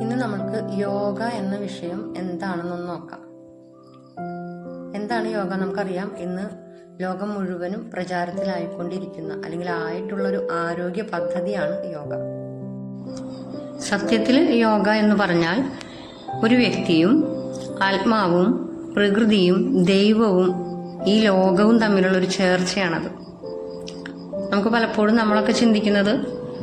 ഇന്ന് നമുക്ക് യോഗ എന്ന വിഷയം എന്താണെന്നൊന്ന് നോക്കാം. എന്താണ് യോഗ? നമുക്കറിയാം, ഇന്ന് ലോകം മുഴുവനും പ്രചാരത്തിലായിക്കൊണ്ടിരിക്കുന്ന അല്ലെങ്കിൽ ആയിട്ടുള്ളൊരു ആരോഗ്യ പദ്ധതിയാണ് യോഗ. സത്യത്തിൽ യോഗ എന്ന് പറഞ്ഞാൽ ഒരു വ്യക്തിയും ആത്മാവും പ്രകൃതിയും ദൈവവും ഈ ലോകവും തമ്മിലുള്ളൊരു ചേർച്ചയാണത്. നമുക്ക് പലപ്പോഴും നമ്മളൊക്കെ ചിന്തിക്കുന്നത്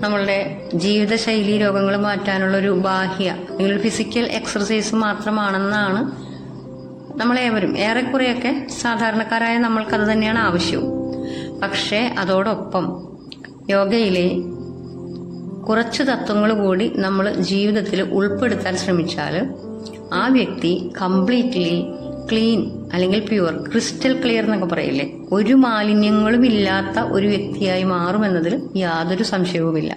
നമ്മളുടെ ജീവിതശൈലി രോഗങ്ങൾ മാറ്റാനുള്ളൊരു ബാഹ്യ അല്ലെങ്കിൽ ഒരു ഫിസിക്കൽ എക്സർസൈസ് മാത്രമാണെന്നാണ് നമ്മളേവരും. ഏറെക്കുറെയൊക്കെ സാധാരണക്കാരായ നമ്മൾക്കത് തന്നെയാണ് ആവശ്യവും. പക്ഷേ അതോടൊപ്പം യോഗയിലെ കുറച്ച് തത്വങ്ങൾ കൂടി നമ്മൾ ജീവിതത്തിൽ ഉൾപ്പെടുത്താൻ ശ്രമിച്ചാൽ ആ വ്യക്തി കംപ്ലീറ്റ്ലി ക്ലീൻ അല്ലെങ്കിൽ പ്യുവർ, ക്രിസ്റ്റൽ ക്ലിയർ എന്നൊക്കെ പറയില്ലേ, ഒരു മാലിന്യങ്ങളും ഇല്ലാത്ത ഒരു വ്യക്തിയായി മാറുമെന്നതിൽ യാതൊരു സംശയവുമില്ല.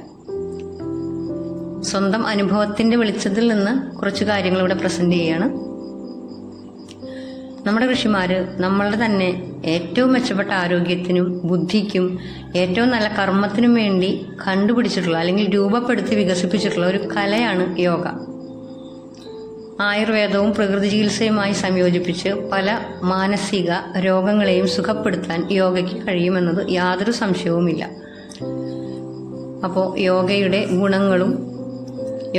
സ്വന്തം അനുഭവത്തിന്റെ വെളിച്ചത്തിൽ നിന്ന് കുറച്ച് കാര്യങ്ങൾ ഇവിടെ പ്രസന്റ് ചെയ്യാണ്. നമ്മുടെ ഋഷിമാര് നമ്മളുടെ തന്നെ ഏറ്റവും മെച്ചപ്പെട്ട ആരോഗ്യത്തിനും ബുദ്ധിക്കും ഏറ്റവും നല്ല കർമ്മത്തിനും വേണ്ടി കണ്ടുപിടിച്ചിട്ടുള്ള അല്ലെങ്കിൽ രൂപപ്പെടുത്തി വികസിപ്പിച്ചിട്ടുള്ള ഒരു കലയാണ് യോഗ. ആയുർവേദവും പ്രകൃതി ചികിത്സയുമായി സംയോജിപ്പിച്ച് പല മാനസിക രോഗങ്ങളെയും സുഖപ്പെടുത്താൻ യോഗയ്ക്ക് കഴിയുമെന്നത് യാതൊരു സംശയവുമില്ല. അപ്പോൾ യോഗയുടെ ഗുണങ്ങളും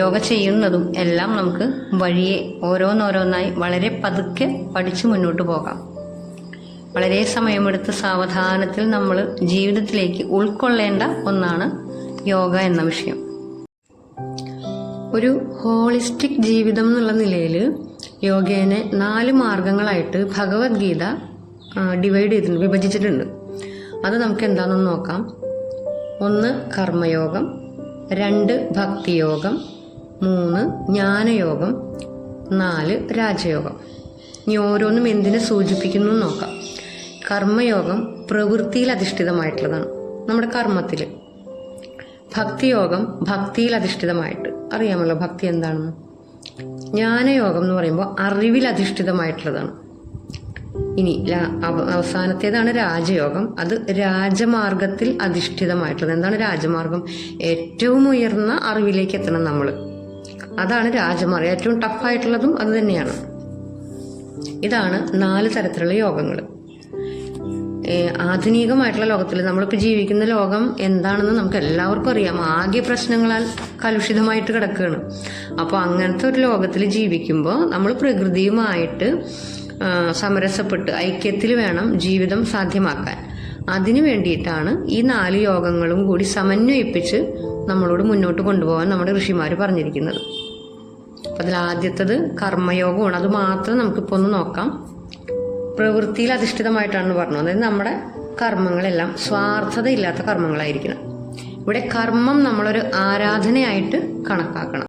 യോഗ ചെയ്യുന്നതും എല്ലാം നമുക്ക് വഴിയെ ഓരോന്നോരോന്നായി വളരെ പതുക്കെ പഠിച്ചു മുന്നോട്ട് പോകാം. വളരെ സമയമെടുത്ത് സാവധാനത്തിൽ നമ്മൾ ജീവിതത്തിലേക്ക് ഉൾക്കൊള്ളേണ്ട ഒന്നാണ് യോഗ എന്ന വിഷയം. ഒരു ഹോളിസ്റ്റിക് ജീവിതം എന്നുള്ള നിലയിൽ യോഗേനെ 4 മാർഗങ്ങളായിട്ട് ഭഗവത്ഗീത ഡിവൈഡ് ചെയ്തിട്ടുണ്ട്, വിഭജിച്ചിട്ടുണ്ട്. അത് നമുക്ക് എന്താണെന്ന് നോക്കാം. 1 കർമ്മയോഗം, 2 ഭക്തിയോഗം, 3 ജ്ഞാനയോഗം, 4 രാജയോഗം. ഇനി ഓരോന്നും എന്തിനെ സൂചിപ്പിക്കുന്നു എന്ന് നോക്കാം. കർമ്മയോഗം പ്രവൃത്തിയിൽ അധിഷ്ഠിതമായിട്ടുള്ളതാണ്, നമ്മുടെ കർമ്മത്തിൽ. ഭക്തിയോഗം ഭക്തിയിൽ അധിഷ്ഠിതമായിട്ട്, അറിയാമല്ലോ ഭക്തി എന്താണെന്ന്. ജ്ഞാനയോഗം എന്ന് പറയുമ്പോൾ അറിവിൽ അധിഷ്ഠിതമായിട്ടുള്ളതാണ്. ഇനി അവസാനത്തേതാണ് രാജയോഗം. അത് രാജമാർഗത്തിൽ അധിഷ്ഠിതമായിട്ടുള്ളത്. എന്താണ് രാജമാർഗം? ഏറ്റവും ഉയർന്ന അറിവിലേക്ക് എത്തണം നമ്മൾ. അതാണ് രാജമാർഗം. ഏറ്റവും ടഫായിട്ടുള്ളതും അത് തന്നെയാണ്. ഇതാണ് 4 തരത്തിലുള്ള യോഗങ്ങൾ. ആധുനികമായിട്ടുള്ള ലോകത്തിൽ നമ്മളിപ്പോൾ ജീവിക്കുന്ന ലോകം എന്താണെന്ന് നമുക്ക് എല്ലാവർക്കും അറിയാം. ആകെ പ്രശ്നങ്ങളാൽ കലുഷിതമായിട്ട് കിടക്കുകയാണ്. അപ്പോൾ അങ്ങനത്തെ ഒരു ലോകത്തിൽ ജീവിക്കുമ്പോൾ നമ്മൾ പ്രകൃതിയുമായിട്ട് സമരസപ്പെട്ട് ഐക്യത്തിൽ വേണം ജീവിതം സാധ്യമാക്കാൻ. അതിനു വേണ്ടിയിട്ടാണ് ഈ 4 യോഗങ്ങളും കൂടി സമന്വയിപ്പിച്ച് നമ്മളോട് മുന്നോട്ട് കൊണ്ടുപോകാൻ നമ്മുടെ ഋഷിമാർ പറഞ്ഞിരിക്കുന്നത്. അതിൽ ആദ്യത്തേത് കർമ്മയോഗമാണ്. അത് മാത്രം നമുക്കിപ്പോൾ ഒന്ന് നോക്കാം. പ്രവൃത്തിയിൽ അധിഷ്ഠിതമായിട്ടാണ് പറഞ്ഞു. അതായത് നമ്മുടെ കർമ്മങ്ങളെല്ലാം സ്വാർത്ഥതയില്ലാത്ത കർമ്മങ്ങളായിരിക്കണം. ഇവിടെ കർമ്മം നമ്മളൊരു ആരാധനയായിട്ട് കണക്കാക്കണം.